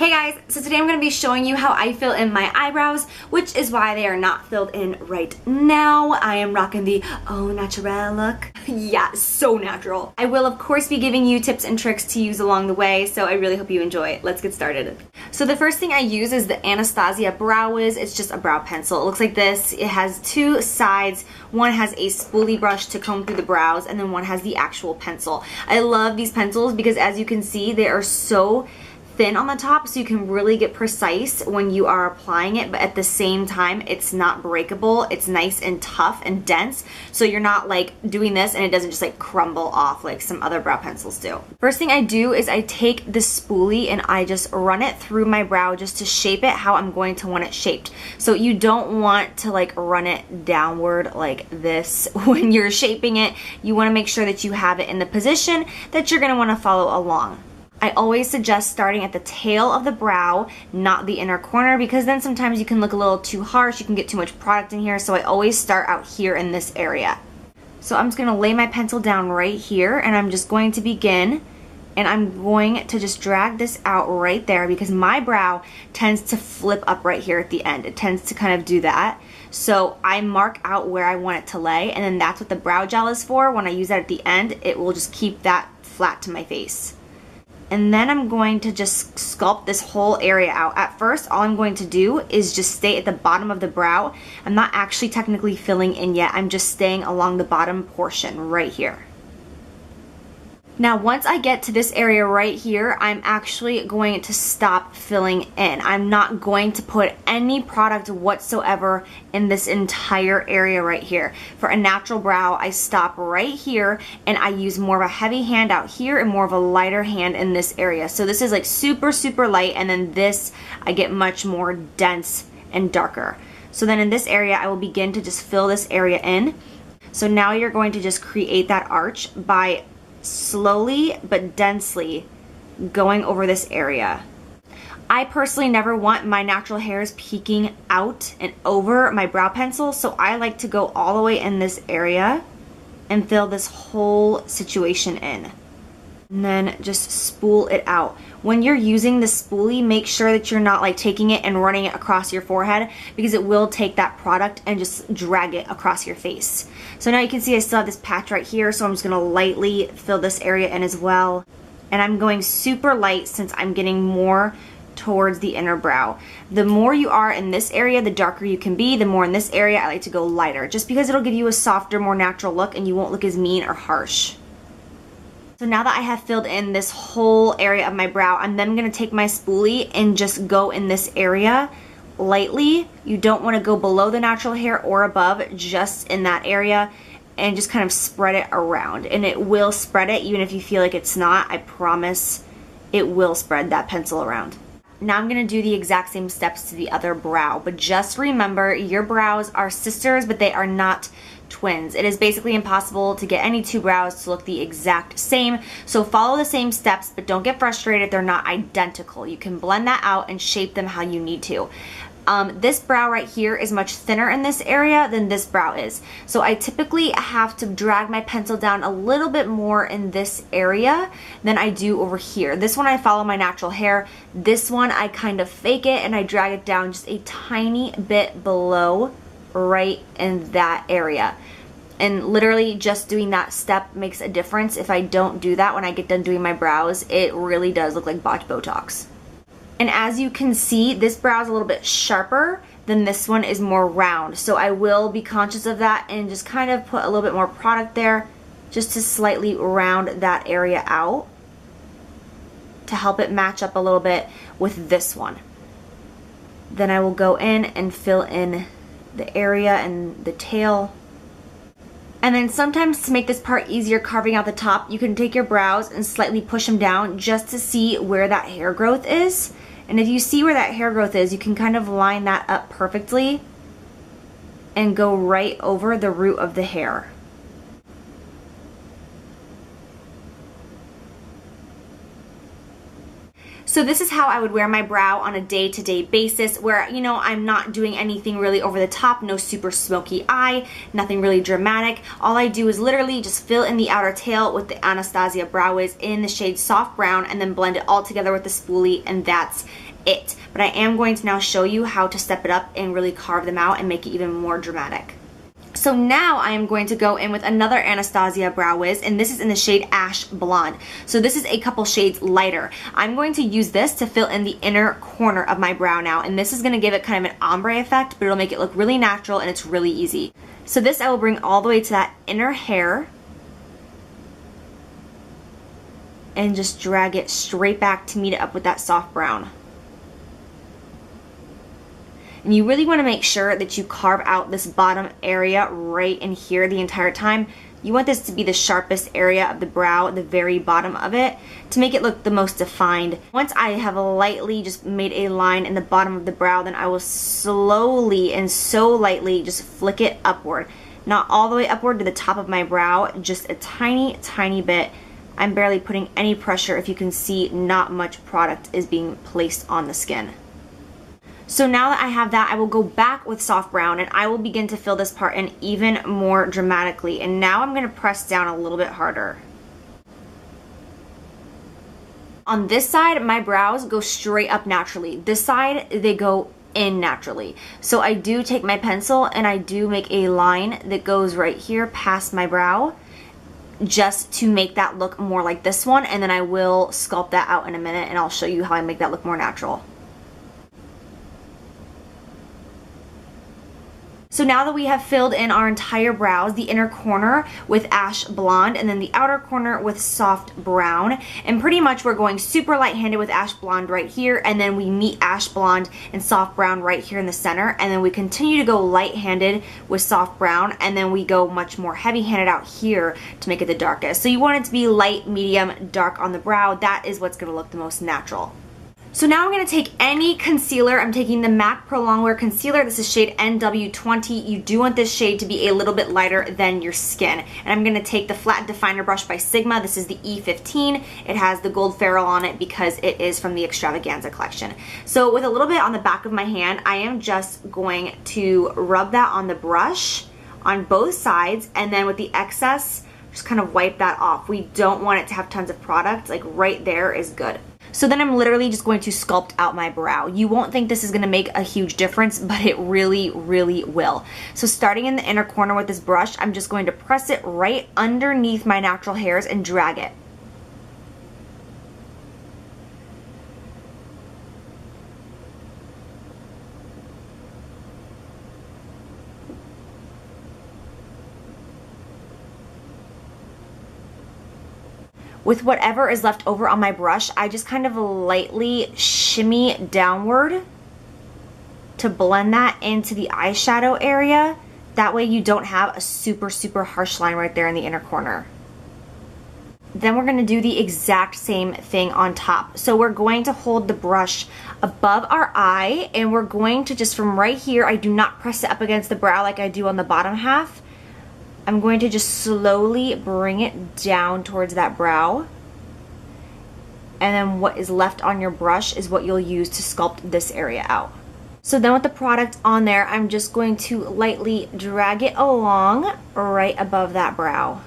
Hey guys, so today I'm going to be showing you how I fill in my eyebrows, which is why they are not filled in right now. I am rocking the au naturel look. Yeah, so natural. I will of course be giving you tips and tricks to use along the way, so I really hope you enjoy. Let's get started. So the first thing I use is the Anastasia Brow Wiz. It's just a brow pencil. It looks like this. It has two sides. One has a spoolie brush to comb through the brows, and then one has the actual pencil. I love these pencils because as you can see, they are so thin on the top, so you can really get precise when you are applying it, but at the same time it's not breakable. It's nice and tough and dense, so you're not like doing this and it doesn't just like crumble off like some other brow pencils do. First thing I do is I take the spoolie and I just run it through my brow just to shape it how I'm going to want it shaped. So you don't want to like run it downward like this when you're shaping it. You want to make sure that you have it in the position that you're going to want to follow along. I always suggest starting at the tail of the brow, not the inner corner, because then sometimes you can look a little too harsh, you can get too much product in here, so I always start out here in this area. So I'm just going to lay my pencil down right here, and I'm just going to begin, and I'm going to just drag this out right there because my brow tends to flip up right here at the end. It tends to kind of do that. So I mark out where I want it to lay, and then that's what the brow gel is for. When I use that at the end, it will just keep that flat to my face. And then I'm going to just sculpt this whole area out. At first, all I'm going to do is just stay at the bottom of the brow. I'm not actually technically filling in yet. I'm just staying along the bottom portion right here. Now, once I get to this area right here, I'm actually going to stop filling in. I'm not going to put any product whatsoever in this entire area right here. For a natural brow, I stop right here and I use more of a heavy hand out here and more of a lighter hand in this area. So this is like super, super light, and then this, I get much more dense and darker. So then in this area, I will begin to just fill this area in. So now you're going to just create that arch by slowly but densely going over this area. I personally never want my natural hairs peeking out and over my brow pencil, so I like to go all the way in this area and fill this whole situation in. And then just spool it out. When you're using the spoolie, make sure that you're not like taking it and running it across your forehead, because it will take that product and just drag it across your face. So now you can see I still have this patch right here, so I'm just gonna lightly fill this area in as well. And I'm going super light since I'm getting more towards the inner brow. The more you are in this area, the darker you can be. The more in this area, I like to go lighter, just because it'll give you a softer, more natural look and you won't look as mean or harsh. So now that I have filled in this whole area of my brow, I'm then going to take my spoolie and just go in this area lightly. You don't want to go below the natural hair or above, just in that area, and just kind of spread it around. And it will spread it, even if you feel like it's not. I promise it will spread that pencil around. Now I'm going to do the exact same steps to the other brow, but just remember your brows are sisters, but they are not twins. It is basically impossible to get any two brows to look the exact same, so follow the same steps, but don't get frustrated if they're not identical. You can blend that out and shape them how you need to. This brow right here is much thinner in this area than this brow is, so I typically have to drag my pencil down a little bit more in this area than I do over here. This one I follow my natural hair. This one I kind of fake it and I drag it down just a tiny bit below, right in that area. And literally just doing that step makes a difference. If I don't do that when I get done doing my brows, it really does look like botched Botox. And as you can see, this brow is a little bit sharper than this one is more round. So I will be conscious of that and just kind of put a little bit more product there just to slightly round that area out to help it match up a little bit with this one. Then I will go in and fill in the area and the tail. And then sometimes to make this part easier carving out the top, you can take your brows and slightly push them down just to see where that hair growth is. And if you see where that hair growth is, you can kind of line that up perfectly and go right over the root of the hair. So this is how I would wear my brow on a day-to-day basis where, you know, I'm not doing anything really over the top, no super smoky eye, nothing really dramatic. All I do is literally just fill in the outer tail with the Anastasia Brow Wiz in the shade Soft Brown and then blend it all together with the spoolie, and that's it. But I am going to now show you how to step it up and really carve them out and make it even more dramatic. So now I am going to go in with another Anastasia Brow Wiz, and this is in the shade Ash Blonde. So this is a couple shades lighter. I'm going to use this to fill in the inner corner of my brow now, and this is going to give it kind of an ombre effect, but it'll make it look really natural and it's really easy. So this I will bring all the way to that inner hair and just drag it straight back to meet it up with that soft brown. And you really want to make sure that you carve out this bottom area right in here the entire time. You want this to be the sharpest area of the brow, the very bottom of it, to make it look the most defined. Once I have lightly just made a line in the bottom of the brow, then I will slowly and so lightly just flick it upward. Not all the way upward to the top of my brow, just a tiny, tiny bit. I'm barely putting any pressure. If you can see, not much product is being placed on the skin. So now that I have that, I will go back with soft brown and I will begin to fill this part in even more dramatically. And now I'm going to press down a little bit harder. On this side, my brows go straight up naturally. This side, they go in naturally. So I do take my pencil and I do make a line that goes right here past my brow, just to make that look more like this one. And then I will sculpt that out in a minute and I'll show you how I make that look more natural. So now that we have filled in our entire brows, the inner corner with Ash Blonde and then the outer corner with soft brown, and pretty much we're going super light-handed with Ash Blonde right here, and then we meet Ash Blonde and soft brown right here in the center, and then we continue to go light-handed with soft brown, and then we go much more heavy-handed out here to make it the darkest. So you want it to be light, medium, dark on the brow. That is what's going to look the most natural. So now I'm going to take any concealer. I'm taking the MAC Pro Longwear Concealer. This is shade NW20. You do want this shade to be a little bit lighter than your skin. And I'm going to take the Flat Definer Brush by Sigma. This is the E15. It has the gold ferrule on it because it is from the Extravaganza collection. So with a little bit on the back of my hand, I am just going to rub that on the brush on both sides, and then with the excess, just kind of wipe that off. We don't want it to have tons of product. Like right there is good. So then I'm literally just going to sculpt out my brow. You won't think this is going to make a huge difference, but it really, really will. So starting in the inner corner with this brush, I'm just going to press it right underneath my natural hairs and drag it. With whatever is left over on my brush, I just kind of lightly shimmy downward to blend that into the eyeshadow area. That way you don't have a super, super harsh line right there in the inner corner. Then we're going to do the exact same thing on top. So we're going to hold the brush above our eye, and we're going to just from right here, I do not press it up against the brow like I do on the bottom half. I'm going to just slowly bring it down towards that brow. And then what is left on your brush is what you'll use to sculpt this area out. So then with the product on there, I'm just going to lightly drag it along right above that brow.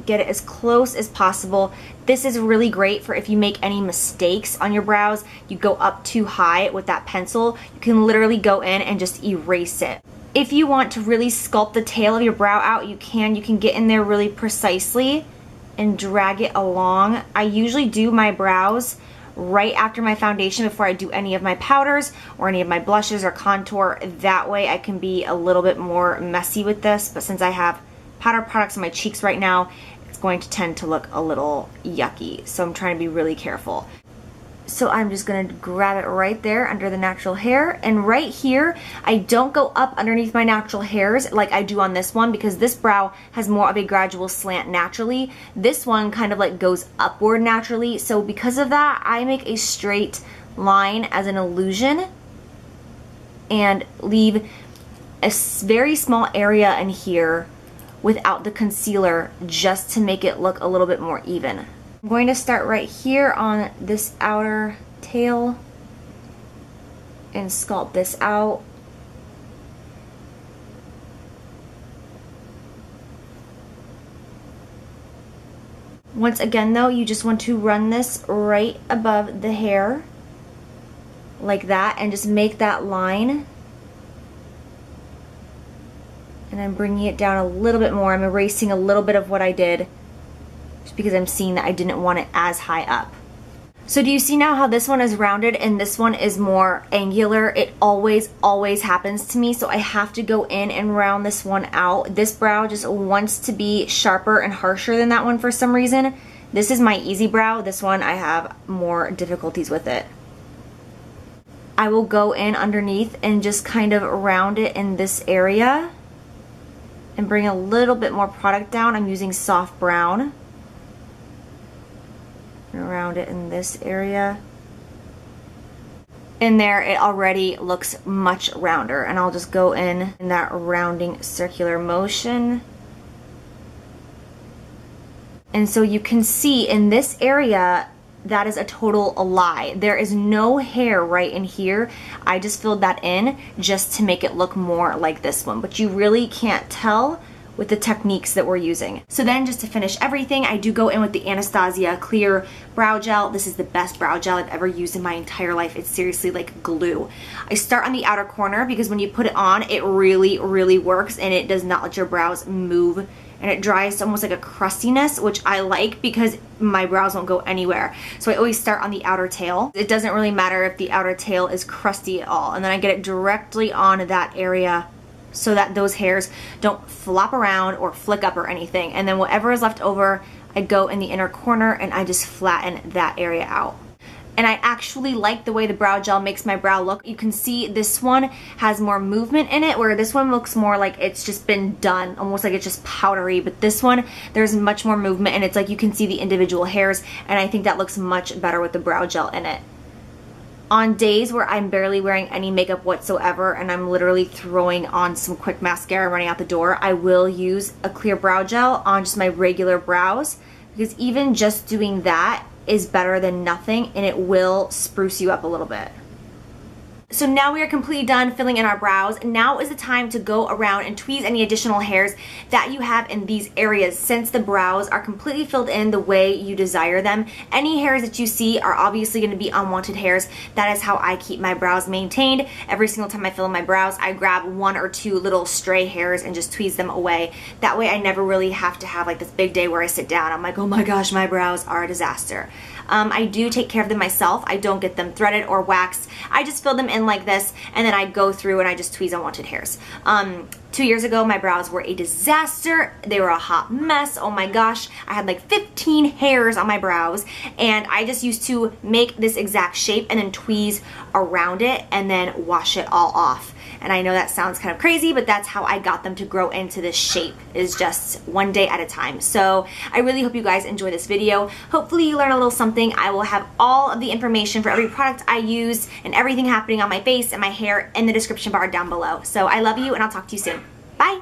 Get it as close as possible. This is really great for if you make any mistakes on your brows, you go up too high with that pencil, you can literally go in and just erase it. If you want to really sculpt the tail of your brow out, you can get in there really precisely and drag it along. I usually do my brows right after my foundation before I do any of my powders or any of my blushes or contour. That way I can be a little bit more messy with this, but since I have powder products on my cheeks right now, it's going to tend to look a little yucky. So I'm trying to be really careful. So I'm just going to grab it right there under the natural hair. And right here, I don't go up underneath my natural hairs like I do on this one, because this brow has more of a gradual slant naturally. This one kind of like goes upward naturally. So because of that, I make a straight line as an illusion and leave a very small area in here without the concealer, just to make it look a little bit more even. I'm going to start right here on this outer tail and sculpt this out. Once again though, you just want to run this right above the hair like that and just make that line. And I'm bringing it down a little bit more. I'm erasing a little bit of what I did just because I'm seeing that I didn't want it as high up. So do you see now how this one is rounded and this one is more angular? It always happens to me, so I have to go in and round this one out. This brow just wants to be sharper and harsher than that one for some reason. This is my easy brow. This one I have more difficulties with it. I will go in underneath and just kind of round it in this area and bring a little bit more product down. I'm using soft brown. Around it in this area. In there it already looks much rounder, and I'll just go in that rounding circular motion. And so you can see in this area that is a total lie. There is no hair right in here. I just filled that in just to make it look more like this one, but you really can't tell with the techniques that we're using. So then just to finish everything, I do go in with the Anastasia Clear Brow Gel. This is the best brow gel I've ever used in my entire life. It's seriously like glue. I start on the outer corner because when you put it on, it really works and it does not let your brows move, and it dries to almost like a crustiness, which I like because my brows won't go anywhere. So I always start on the outer tail. It doesn't really matter if the outer tail is crusty at all. And then I get it directly on that area so that those hairs don't flop around or flick up or anything. And then whatever is left over, I go in the inner corner and I just flatten that area out. And I actually like the way the brow gel makes my brow look. You can see this one has more movement in it, where this one looks more like it's just been done, almost like it's just powdery. But this one, there's much more movement and it's like you can see the individual hairs, and I think that looks much better with the brow gel in it. On days where I'm barely wearing any makeup whatsoever and I'm literally throwing on some quick mascara running out the door, I will use a clear brow gel on just my regular brows, because even just doing that is better than nothing, and it will spruce you up a little bit. So now we are completely done filling in our brows. Now is the time to go around and tweeze any additional hairs that you have in these areas. Since the brows are completely filled in the way you desire them, any hairs that you see are obviously going to be unwanted hairs. That is how I keep my brows maintained. Every single time I fill in my brows, I grab 1 or 2 little stray hairs and just tweeze them away. That way I never really have to have like this big day where I sit down, I'm like, oh my gosh, my brows are a disaster. I do take care of them myself. I don't get them threaded or waxed. I just fill them in like this, and then I go through and I just tweeze unwanted hairs. 2 years ago, my brows were a disaster. They were a hot mess. Oh my gosh. I had like 15 hairs on my brows, and I just used to make this exact shape and then tweeze around it and then wash it all off. And I know that sounds kind of crazy, but that's how I got them to grow into this shape, is just one day at a time. So I really hope you guys enjoy this video. Hopefully you learn a little something. I will have all of the information for every product I use and everything happening on my face and my hair in the description bar down below. So I love you, and I'll talk to you soon. Bye.